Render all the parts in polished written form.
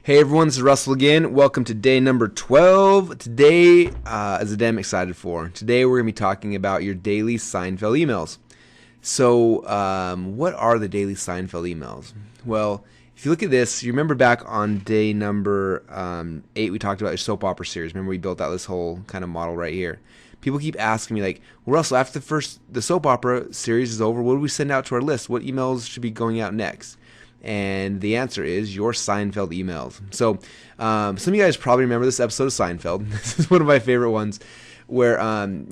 Hey everyone, this is Russell again. Welcome to day number 12. Today is a day I'm excited for. Today we're going to be talking about your daily Seinfeld emails. So what are the daily Seinfeld emails? Well, if you look at this, you remember back on day number 8 we talked about your soap opera series. Remember we built out this whole kind of model right here. People keep asking me like, well, Russell, after the soap opera series is over, what do we send out to our list? What emails should be going out next? And the answer is your Seinfeld emails. So some of you guys probably remember this episode of Seinfeld. This is one of my favorite ones where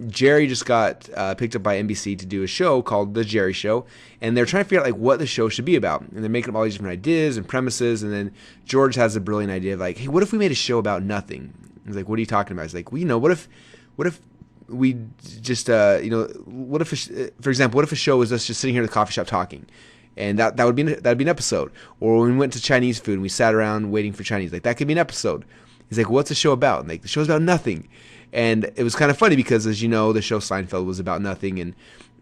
Jerry just got picked up by NBC to do a show called The Jerry Show. And they're trying to figure out like what the show should be about. And they're making up all these different ideas and premises. And then George has a brilliant idea of like, hey, what if we made a show about nothing? He's like, what are you talking about? He's like, well, what if we just, what if, for example, what if a show was us just sitting here at the coffee shop talking? And that'd be an episode. Or when we went to Chinese food and we sat around waiting for Chinese, like that could be an episode. He's like, what's the show about? And like the show's about nothing. And it was kind of funny because, as you know, the show Seinfeld was about nothing, and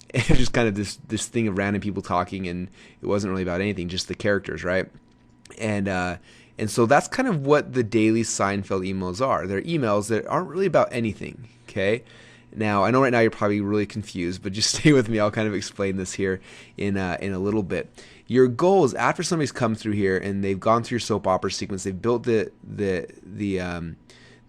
it was just kind of this thing of random people talking, and it wasn't really about anything, just the characters, right? And so that's kind of what the daily Seinfeld emails are. They're emails that aren't really about anything. Okay. Now, I know right now you're probably really confused, but just stay with me. I'll kind of explain this here in a little bit. Your goal is after somebody's come through here and they've gone through your soap opera sequence, they've built the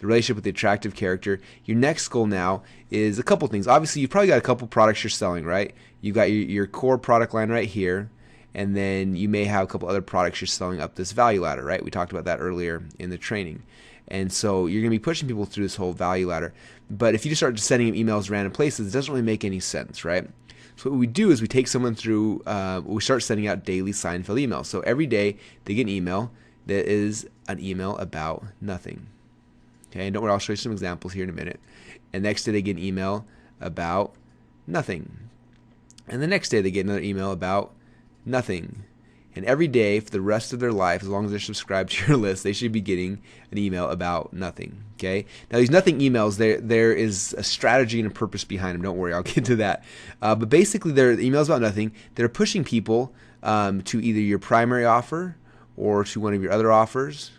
relationship with the attractive character. Your next goal now is a couple things. Obviously, you've probably got a couple products you're selling, right? You've got your core product line right here, and then you may have a couple other products you're selling up this value ladder, right? We talked about that earlier in the training. And so you're going to be pushing people through this whole value ladder. But if you just start just sending them emails random places, it doesn't really make any sense, right? So what we do is we take someone through, we start sending out daily Seinfeld emails. So every day they get an email that is an email about nothing. Okay, and don't worry, I'll show you some examples here in a minute. And next day they get an email about nothing. And the next day they get another email about nothing. And every day for the rest of their life, as long as they're subscribed to your list, they should be getting an email about nothing. Okay. Now these nothing emails, there is a strategy and a purpose behind them. Don't worry, I'll get to that. But basically, they're emails about nothing. They're pushing people to either your primary offer or to one of your other offers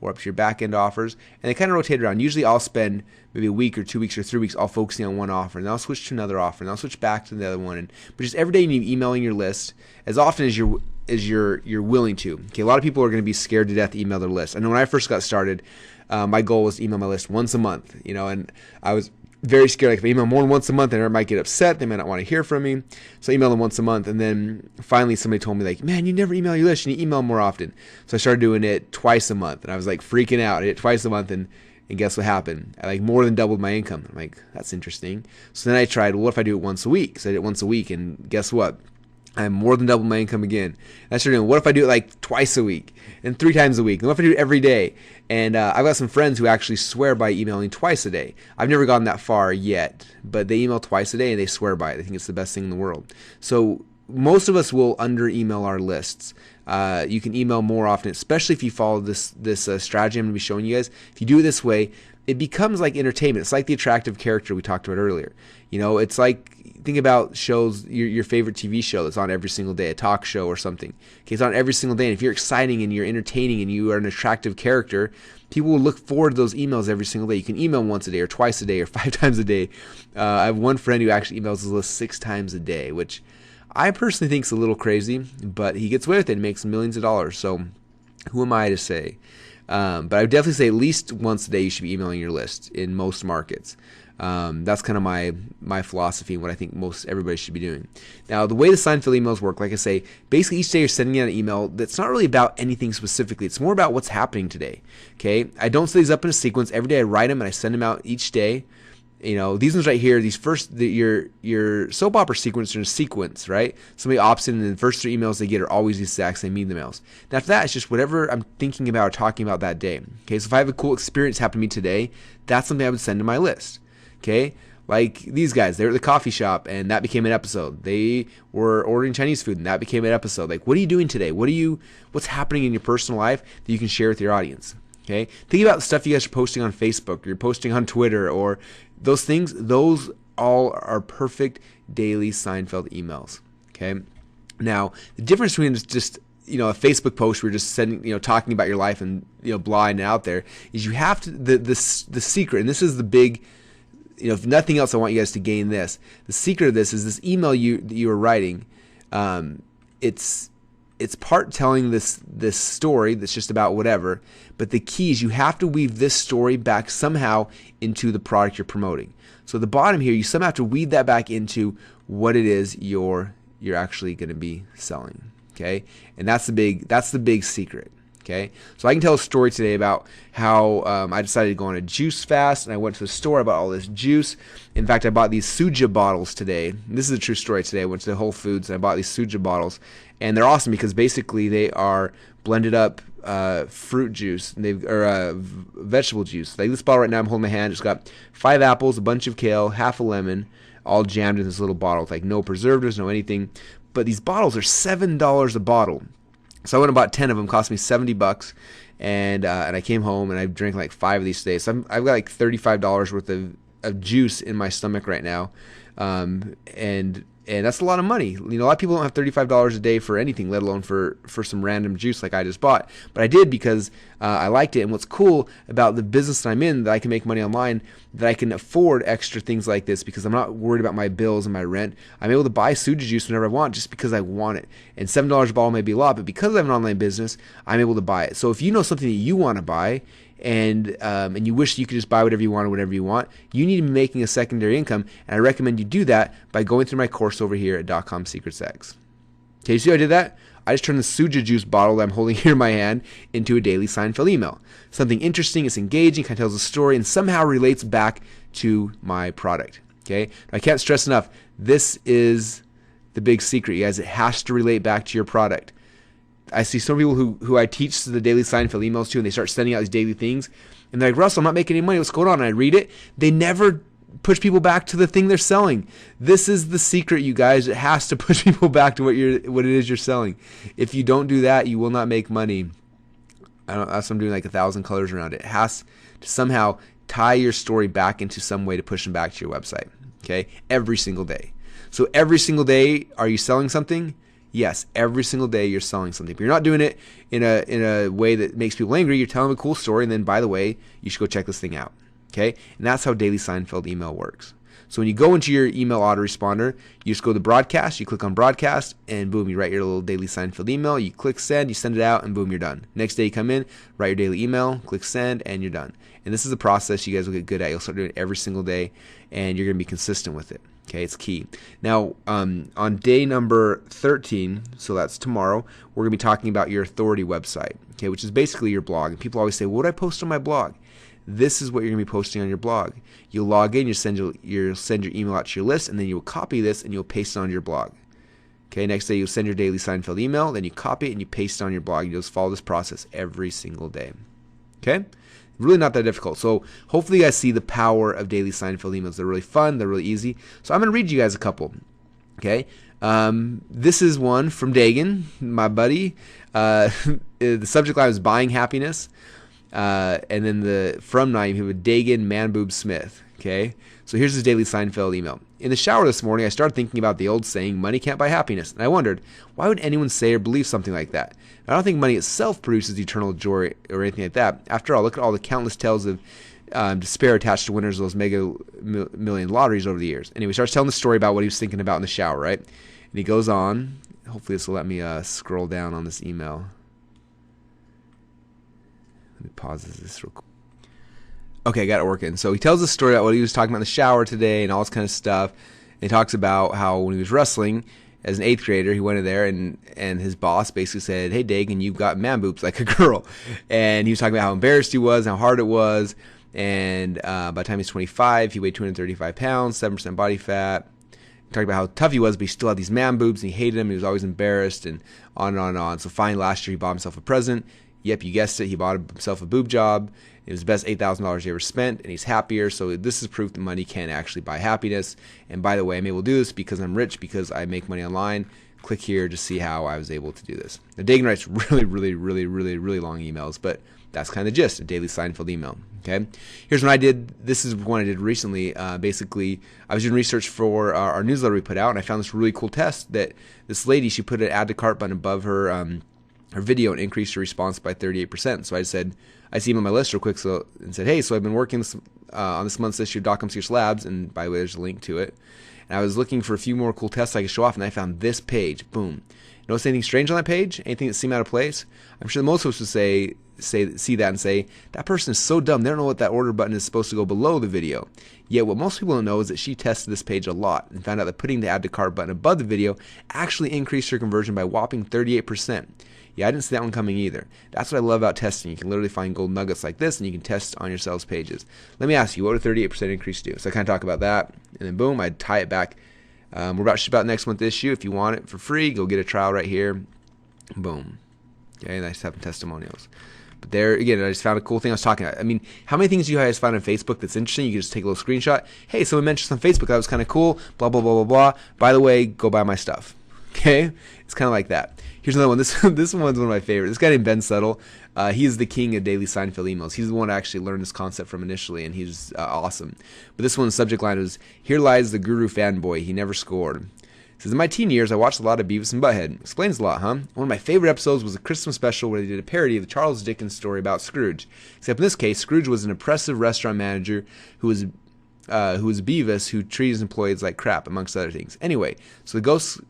or up to your back end offers, and they kind of rotate around. Usually, I'll spend maybe a week or 2 weeks or 3 weeks all focusing on one offer, and then I'll switch to another offer, and I'll switch back to the other one. But just every day you need emailing your list as often as you're willing to. Okay, a lot of people are going to be scared to death to email their list. I know when I first got started, my goal was to email my list once a month. And I was very scared. Like if I email more than once a month, then I might get upset. They might not want to hear from me. So I emailed them once a month, and then finally somebody told me like, "Man, you never email your list. You need to email more often." So I started doing it twice a month, and I was like freaking out. I did it twice a month, and guess what happened? I like more than doubled my income. I'm like, that's interesting. So then I tried, well, what if I do it once a week? So I did it once a week, and guess what? I more than doubled my income again. And I started doing, what if I do it like twice a week and 3 times a week? And what if I do it every day? And I've got some friends who actually swear by emailing twice a day. I've never gotten that far yet, but they email twice a day and they swear by it. They think it's the best thing in the world. So most of us will under-email our lists. You can email more often, especially if you follow this strategy I'm going to be showing you guys. If you do it this way, it becomes like entertainment. It's like the attractive character we talked about earlier. It's like, think about shows, your favorite TV show that's on every single day, a talk show or something. Okay, it's on every single day. And if you're exciting and you're entertaining and you are an attractive character, people will look forward to those emails every single day. You can email once a day or twice a day or 5 times a day. I have one friend who actually emails his list 6 times a day, which I personally think is a little crazy, but he gets away with it and makes millions of dollars. So who am I to say? But I would definitely say at least once a day you should be emailing your list in most markets. That's kind of my philosophy and what I think most everybody should be doing. Now, the way the Seinfeld emails work, like I say, basically each day you're sending out an email that's not really about anything specifically. It's more about what's happening today. Okay, I don't set these up in a sequence. Every day I write them and I send them out each day. These ones right here, your soap opera sequence are in a sequence, right? Somebody opts in, and the first 3 emails they get are always the exact same emails. And after that, it's just whatever I'm thinking about or talking about that day. Okay, so if I have a cool experience happen to me today, that's something I would send to my list. Okay, like these guys, they were at the coffee shop, and that became an episode. They were ordering Chinese food, and that became an episode. Like, what are you doing today? What's happening in your personal life that you can share with your audience? Okay, think about the stuff you guys are posting on Facebook, or you're posting on Twitter, or those things. Those all are perfect daily Seinfeld emails. Okay, now the difference between just a Facebook post where you're just sending, talking about your life and, blind and out there, is you have to, the secret, and this is the big, if nothing else, I want you guys to gain this. The secret of this is this email that you are writing. It's part telling this story that's just about whatever, but the key is you have to weave this story back somehow into the product you're promoting. So at the bottom here, you somehow have to weave that back into what it is you're actually going to be selling. Okay, and that's the big secret. Okay, so I can tell a story today about how I decided to go on a juice fast, and I went to the store. I bought all this juice. In fact, I bought these Suja bottles today. And this is a true story today. I went to Whole Foods and I bought these Suja bottles, and they're awesome because basically they are blended up fruit juice, or vegetable juice. Like this bottle right now, I'm holding in my hand. It's got 5 apples, a bunch of kale, half a lemon, all jammed in this little bottle. With like no preservatives, no anything. But these bottles are $7 a bottle. So I went and bought 10 of them. Cost me $70, and I came home and I drank like 5 of these today. So I've got like $35 worth of juice in my stomach right now, and that's a lot of money. A lot of people don't have $35 a day for anything, let alone for some random juice like I just bought. But I did because I liked it. And what's cool about the business that I'm in, that I can make money online, that I can afford extra things like this because I'm not worried about my bills and my rent. I'm able to buy Suja juice whenever I want just because I want it. And $7 a bottle may be a lot, but because I have an online business, I'm able to buy it. So if you know something that you want to buy, and you wish you could just buy whatever you want, whatever you want, you need to be making a secondary income, and I recommend you do that by going through my course over here at .com/secrets. Okay, you see how I did that? I just turned the Suja juice bottle that I'm holding here in my hand into a daily Seinfeld email. Something interesting, it's engaging, kind of tells a story, and somehow relates back to my product. Okay, I can't stress enough, this is the big secret, you guys. It has to relate back to your product. I see some people who I teach the daily Seinfeld emails to, and they start sending out these daily things, and they're like, Russell, I'm not making any money. What's going on? And I read it. They never push people back to the thing they're selling. This is the secret, you guys. It has to push people back to what it is you're selling. If you don't do that, you will not make money. That's why I'm doing like 1,000 colors around it. It has to somehow tie your story back into some way to push them back to your website. Okay, every single day. So every single day, are you selling something? Yes, every single day you're selling something. But you're not doing it in a way that makes people angry. You're telling them a cool story, and then, by the way, you should go check this thing out. Okay? And that's how Daily Seinfeld email works. So when you go into your email autoresponder, you just go to broadcast, you click on broadcast, and boom, you write your little Daily Seinfeld email. You click send, you send it out, and boom, you're done. Next day you come in, write your daily email, click send, and you're done. And this is a process you guys will get good at. You'll start doing it every single day, and you're going to be consistent with it. Okay, it's key. Now, on day number 13, so that's tomorrow, we're going to be talking about your authority website, okay, which is basically your blog. And people always say, what would I post on my blog? This is what you're going to be posting on your blog. You'll log in, you'll send your email out to your list, and then you'll copy this and you'll paste it on your blog. Okay, next day you'll send your daily Seinfeld email, then you copy it and you paste it on your blog. You just follow this process every single day. Okay? Really not that difficult. So hopefully you guys see the power of daily Seinfeld emails. They're really fun. They're really easy. So I'm going to read you guys a couple. Okay. This is one from Dagan, my buddy. The subject line is buying happiness. And then the from Naeem, he would Dagan Manboob Smith. Okay. So here's his daily Seinfeld email. In the shower this morning, I started thinking about the old saying, money can't buy happiness. And I wondered, why would anyone say or believe something like that? I don't think money itself produces eternal joy or anything like that. After all, look at all the countless tales of despair attached to winners of those mega million lotteries over the years. Anyway, he starts telling the story about what he was thinking about in the shower, right? And he goes on. Hopefully this will let me scroll down on this email. Let me pause this real quick. Okay, I got it working. So he tells the story about what he was talking about in the shower today and all this kind of stuff. And he talks about how when he was wrestling as an 8th grader, he went in there and his boss basically said, hey, Dagan, you've got man boobs like a girl. And he was talking about how embarrassed he was, how hard it was. And by the time he was 25, he weighed 235 pounds, 7% body fat. He talked about how tough he was, but he still had these man boobs, and he hated them. He was always embarrassed, and on and on and on. So finally, last year, he bought himself a present. Yep, you guessed it. He bought himself a boob job. It was the best $8,000 he ever spent, and he's happier. So this is proof that money can actually buy happiness. And by the way, I'm able to do this because I'm rich, because I make money online. Click here to see how I was able to do this. Now, Dagan writes really, really, really, really, really long emails, but that's kind of the gist, a daily Seinfeld email. Okay, here's what I did. This is one I did recently. Basically, I was doing research for our newsletter we put out, and I found this really cool test that this lady, she put an add to cart button above her or video and increase your response by 38%. So I said, I see him on my list real quick, and said, hey, so I've been working on this month's issue of .com/slash labs, and by the way, there's a link to it. And I was looking for a few more cool tests I could show off, and I found this page. Boom. Notice anything strange on that page? Anything that seemed out of place? I'm sure most of us would see that and say, that person is so dumb, they don't know what that order button is supposed to go below the video. Yet what most people don't know is that she tested this page a lot and found out that putting the add to cart button above the video actually increased her conversion by a whopping 38%. Yeah, I didn't see that one coming either. That's what I love about testing. You can literally find gold nuggets like this, and you can test on your sales pages. Let me ask you, what would a 38% increase do? So I kind of talk about that, and then boom, I'd tie it back. We're about to ship out next month's issue. If you want it for free, go get a trial right here. Boom. Okay, nice having testimonials. But there, again, I just found a cool thing I was talking about. I mean, how many things do you guys find on Facebook that's interesting? You can just take a little screenshot. Hey, someone mentioned this on Facebook. That was kind of cool. Blah, blah, blah, blah, blah. By the way, go buy my stuff. Okay? It's kind of like that. Here's another one. This one's one of my favorites. This guy named Ben Settle. He's the king of daily Seinfeld emails. He's the one I actually learned this concept from initially, and he's awesome. But this one's subject line was, here lies the guru fanboy. He never scored. It says, in my teen years, I watched a lot of Beavis and Butthead. Explains a lot, huh? One of my favorite episodes was a Christmas special where they did a parody of the Charles Dickens story about Scrooge. Except in this case, Scrooge was an oppressive restaurant manager who was Beavis, who treated his employees like crap, amongst other things. Anyway, so the ghosts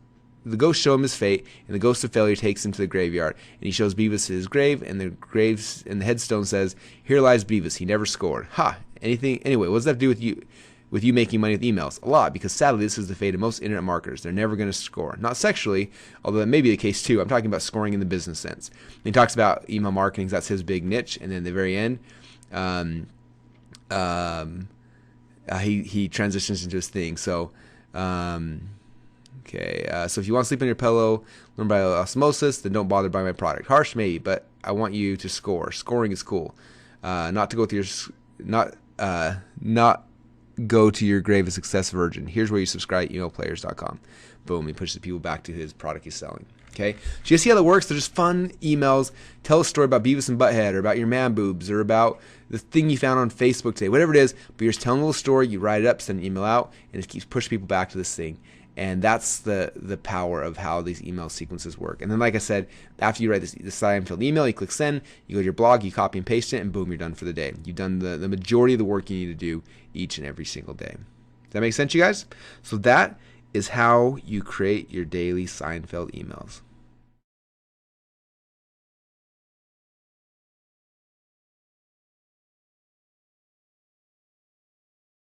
show him his fate, and the ghost of failure takes him to the graveyard, and he shows Beavis his grave, and the headstone says, here lies Beavis, he never scored. Ha! Anyway, what does that have to do with you making money with emails? A lot, because sadly this is the fate of most internet marketers. They're never going to score. Not sexually, although that may be the case too. I'm talking about scoring in the business sense. And he talks about email marketing, that's his big niche, and then at the very end, he transitions into his thing. So, so if you want to sleep on your pillow, learn by osmosis, then don't bother buying my product. Harsh, maybe, but I want you to score. Scoring is cool. Not to go to your grave a success virgin. Here's where you subscribe at emailplayers.com. Boom, he pushes people back to his product he's selling. Okay, so you see how that works? They're just fun emails. Tell a story about Beavis and Butthead, or about your man boobs, or about the thing you found on Facebook today, whatever it is. But you're just telling a little story. You write it up, send an email out, and it keeps pushing people back to this thing. And that's the power of how these email sequences work. And then, like I said, after you write this Seinfeld email, you click send, you go to your blog, you copy and paste it, and boom, you're done for the day. You've done the majority of the work you need to do each and every single day. Does that make sense, you guys? So that is how you create your daily Seinfeld emails.